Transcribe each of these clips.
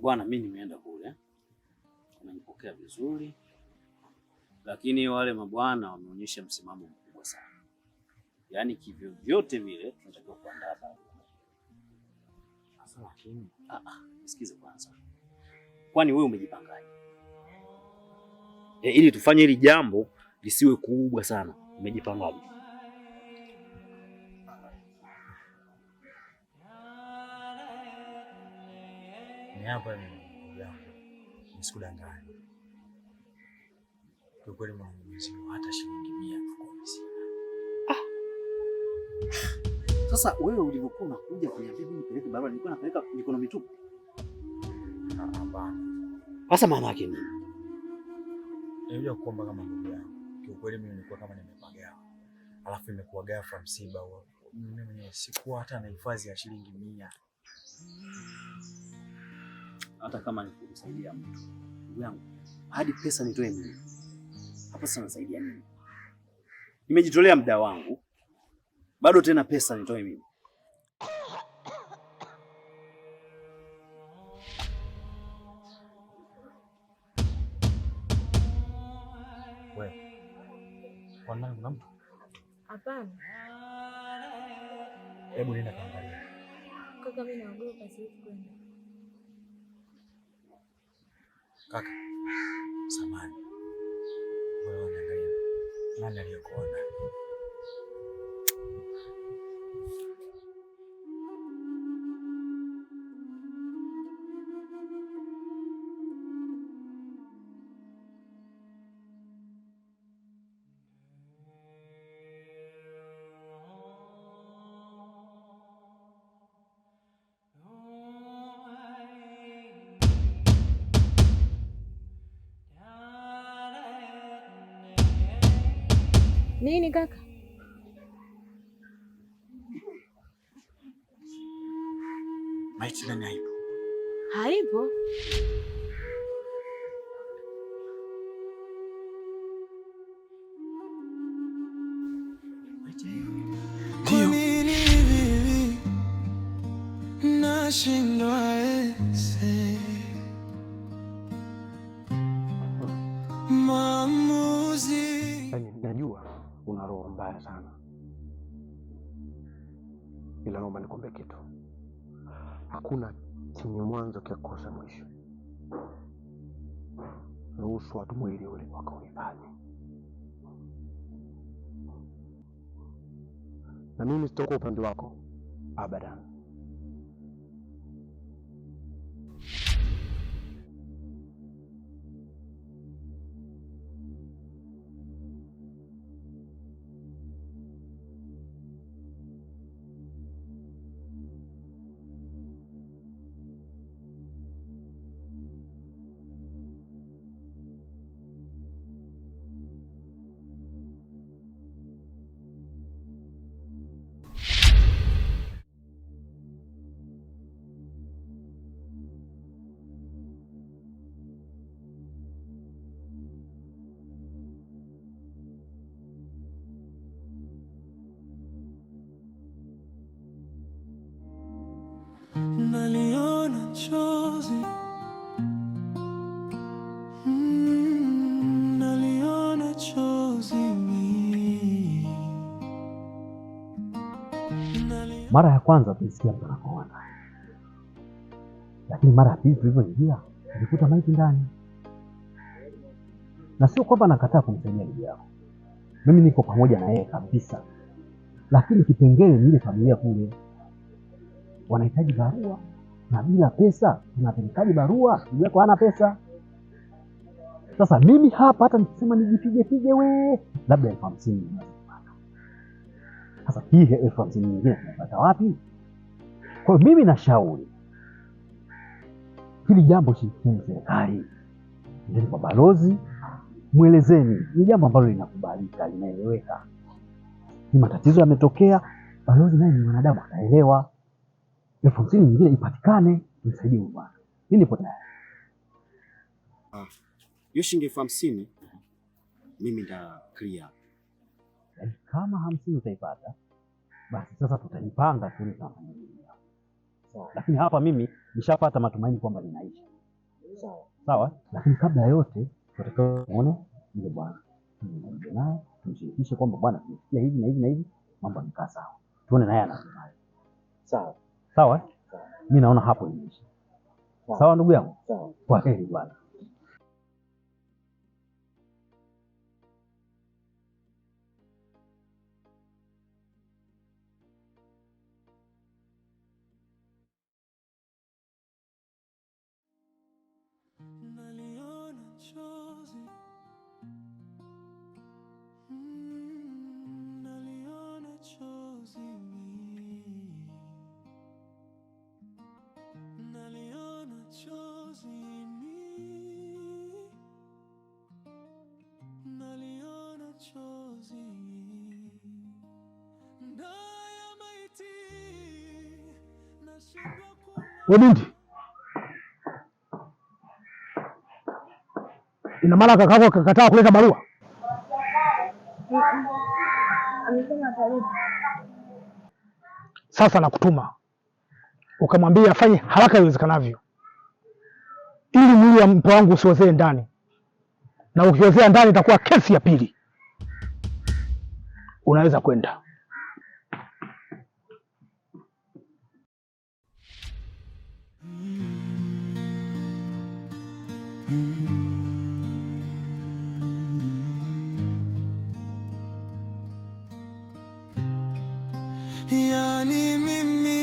Bwana, mimi nimeenda kule, wamenipokea vizuri, lakini wale mabwana wameonyesha msimamo mkubwa sana. Yaani kivyo vyote vile tunatakiwa kuandaa baba. Sasa lakini Nisikize kwanza. Kwani wewe umejipangaje? Ili tufanye hili jambo lisiwe kubwa sana. Umejipangaje? Ni hapa ni yangu. Nisikudanganye. Kwa kweli mwanamuziki hata shilingi 100 kwa sina. Sasa wewe ulivyokuwa unakuja kuniambia mimi nipeleke barua, nilikuwa napeleka mikono mitupu? Hapana. Sasa maana yake nini? Nilikuja kuomba kama ndugu yangu. Kwa kweli mimi nilikuwa kama nimepagawa. Alafu imekuwa ghafla msiba huo. Mimi mwenyewe sikuwa hata na hifadhi ya shilingi 100. Hata kama nikusaidia mtu, ndugu yangu, hadi pesa nitoe mimi. Hapo sasa nasaidia nini? Nimejitolea muda wangu. Bado tena pesa nitoe mimi. Wewe. Kwa nini kuna mtu? Hapana. Hebu nenda kaangalia. Kaka, mimi naogopa siwezi kwenda. Kaka. Samahani. Wewe unaangalia. Nani aliyekuona? Nini kaka? Maiti nani haipo? Haipo. Kwa nini hivi nashindwa maamuzi? Najua una roho mbaya sana, ila naomba nikwambie kitu. Hakuna chenye mwanzo kikosa mwisho. Ruhusu watu mwili ule wakauhifadhi, na mimi sitoka upande wako abadan. Naliona chozi, naliona chozi. Mara ya kwanza tulisikia mtu anakoona, lakini mara ya pili tulivyoingia tulikuta maiti ndani. Na sio kwamba nakataa kumsaidia ndugu yako, mimi niko pamoja na yeye kabisa, lakini kipengele ni ile familia kule wanahitaji barua, na bila pesa tunapelekaje barua? Ndugu yako hana pesa. Sasa mimi hapa hata nikisema nijipige labda 50,000. Sasa hii 50,000 nyingine tunapata wapi? Kwa hiyo mimi nashauri hili jambo shirikeni serikali, ndio kwa balozi, muelezeni ni jambo ambalo linakubalika, linaeleweka. Ni matatizo yametokea, balozi naye ni mwanadamu, ataelewa. 50,000 nyingine ipatikane, nisaidie bwana. Mimi nipo tayari. Hiyo shilingi 50,000 mimi nita clear. Kama 50 utaipata, basi sasa tutajipanga tuli kama familia. Lakini hapa mimi nishapata matumaini kwamba linaisha. Sawa, lakini kabla ya yote tunataka muone yule bwana, tuongee naye, tumshirikishe kwamba bwana, tumesikia hivi na hivi na hivi, mambo yamekaa sawa, tuone naye anasemaje. Sawa sawa, mimi naona hapo imeisha. Sawa ndugu yangu, kwa heri bwana. Naliona chozi, naliona chozi, naliona chozi, naliona chozi, ndaya maiti nashindwa we binti, ina maana kakako akakataa kuleta barua? Amesema ataleta. Sasa nakutuma ukamwambia afanye haraka iwezekanavyo, ili mwili wa mpo wangu usiozee ndani, na ukiozea ndani itakuwa kesi ya pili. Unaweza kwenda. Yani mimi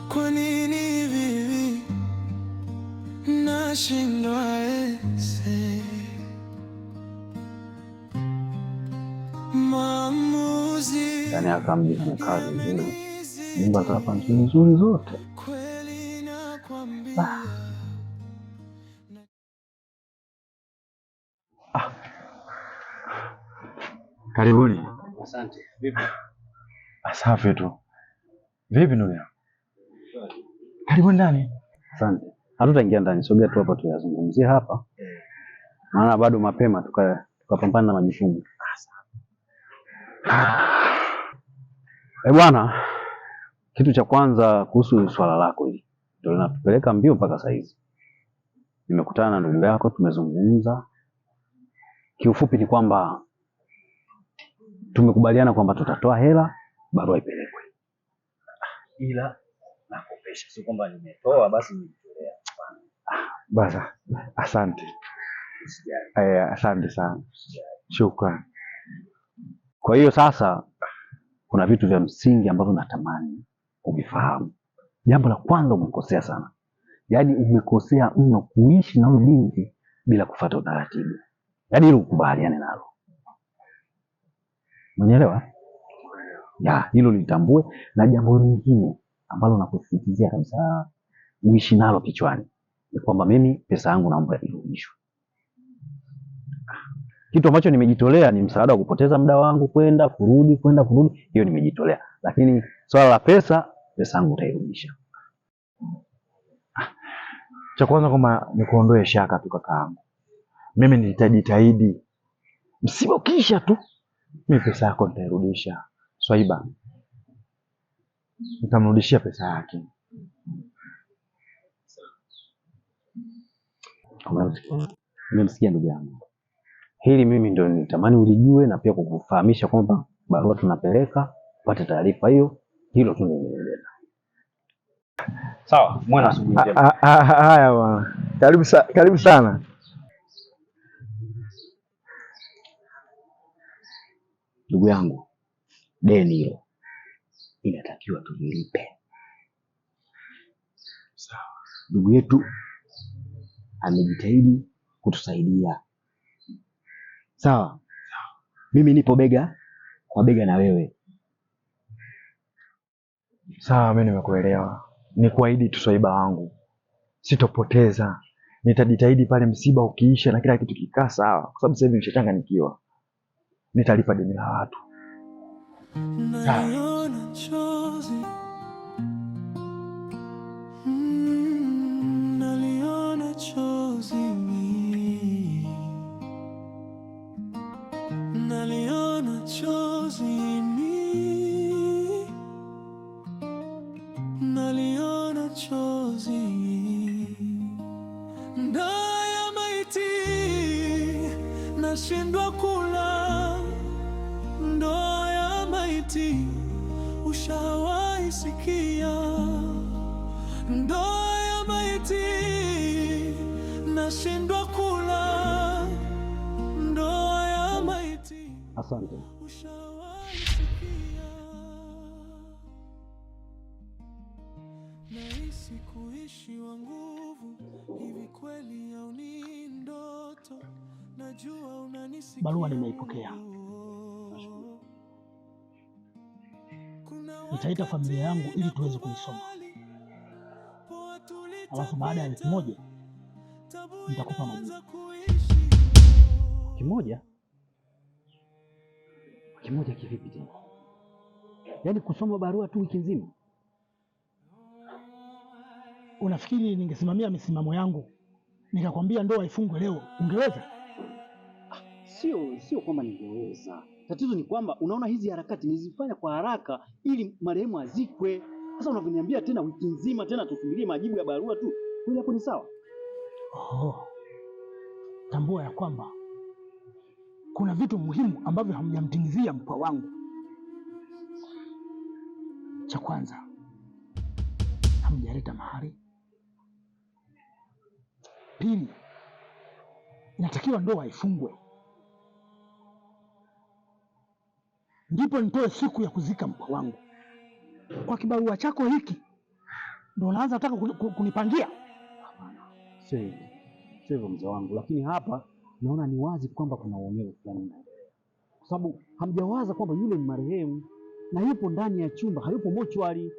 kwa nini vivi nashindwa ese maamuzi, Yani akamji amekaa vizuri, nyumba za hapa nzuri zote. kweli nakwambia. Karibuni. Asante. Vipi? Asafi tu. Vipi ndugu yangu? Karibuni ndani. Asante. Hatutaingia ndani, sogea tu hapa tuyazungumzie hapa, maana bado mapema tukapambana na majukumu. Bwana, kitu cha kwanza kuhusu swala lako hili ndio linatupeleka mbio mpaka saa hizi. Nimekutana na ndugu yako, tumezungumza. Kiufupi ni kwamba tumekubaliana kwamba tutatoa hela, barua ipelekwe. Ila nakopesha, sio kwamba nimetoa basi nijitolea. Basi asante. Asante sana. Shukrani. Kwa hiyo sasa kuna vitu vya msingi ambavyo natamani uvifahamu. Jambo la kwanza, umekosea sana. Yaani umekosea mno kuishi na huyu binti bila kufuata utaratibu. Yaani hilo ukubaliane nalo. Unielewa? Ya, hilo litambue, na jambo lingine ambalo nakusisitizia kabisa uishi nalo kichwani ni kwamba mimi pesa yangu naomba irudishwe. Kitu ambacho nimejitolea ni msaada wa kupoteza muda wangu kwenda kurudi, hiyo nimejitolea. Lakini swala la pesa yangu utairudisha. Cha kwanza kama nikuondoe shaka tu kakaangu. Mimi nitajitahidi. Msiba ukiisha tu, mimi pesa yako nitairudisha. Swaiba. Nitamrudishia pesa yake. Nimemsikia ndugu yangu. Hili mimi ndio nitamani ulijue, na pia kukufahamisha kwamba barua tunapeleka, upate taarifa hiyo. Hilo tu nimeeleza. Sawa, mwana asubuhi njema. Haya bwana. Karibu sana. Ndugu yangu, deni hilo inatakiwa tulilipe. Sawa. Ndugu yetu amejitahidi kutusaidia. Sawa. Mimi nipo bega kwa bega na wewe. Sawa, mimi nimekuelewa. Nikuahidi tu Swaiba wangu, sitopoteza. Nitajitahidi pale msiba ukiisha na kila kitu kikaa sawa, kwa sababu sasa hivi nimeshachanganyikiwa. Nitalipa deni la watu. Naliona chozi, naliona chozi, naliona chozi, naliona chozi, nashindwa kula. Ndoa ya maiti, ushawahi sikia? Ndoa ya maiti, nashindwa kula. Ndoa ya maiti. Asante. Nahisi kuishi wa nguvu hivi kweli au ni ndoto? Najua unanisikia. Barua nimeipokea. Nitaita familia yangu ili tuweze kuisoma, alafu baada ya wiki moja nitakupa majibu. Kimoja? Kimoja kivipi tena? Yaani kusoma barua tu wiki nzima? Unafikiri ningesimamia misimamo yangu nikakwambia ndoa ifungwe leo, ungeweza? Sio kwamba ningeweza. Tatizo ni kwamba unaona hizi harakati nizifanya kwa haraka ili marehemu azikwe. Sasa unavyoniambia tena wiki nzima tena tusubirie majibu ya barua tu, kweli hapo ni sawa? Tambua ya kwamba kuna vitu muhimu ambavyo hamjamtimizia mpwa wangu. Cha kwanza, hamjaleta mahari. Pili, inatakiwa ndoa ifungwe, ndipo nitoe siku ya kuzika mpwa wangu. Kwa kibarua chako hiki ndio unaanza nataka kunipangia? Hapana, sio hivyo mzee wangu, lakini hapa naona ni wazi kwamba kuna uonevu fulani, kwa sababu hamjawaza kwamba yule ni marehemu na yupo ndani ya chumba, hayupo mochwari.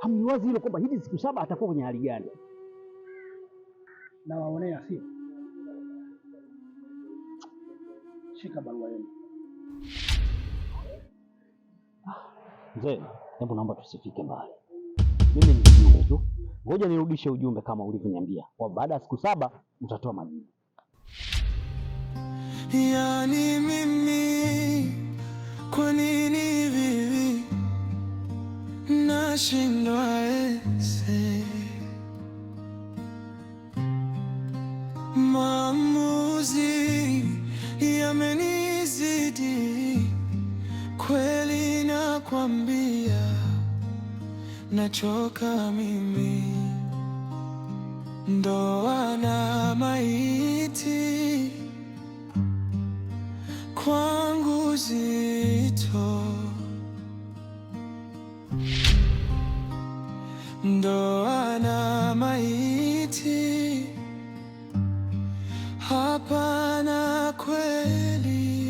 Hamniwazi hilo kwamba hizi siku 7 atakuwa kwenye hali gani? Na waonea sio? Shika barua yenu. Mzee, hebu naomba tusifike mbali. Mimi ni ujumbe tu. Ngoja nirudishe ujumbe kama ulivyoniambia, kwa baada ya siku 7 utatoa majibu. Yani mimi kwa nini vivi nashindwa ese? Maamuzi yamenizidi kweli, nakwambia nachoka mimi. Ndoa na maiti kwangu zito. Ndoa na maiti hapana kweli.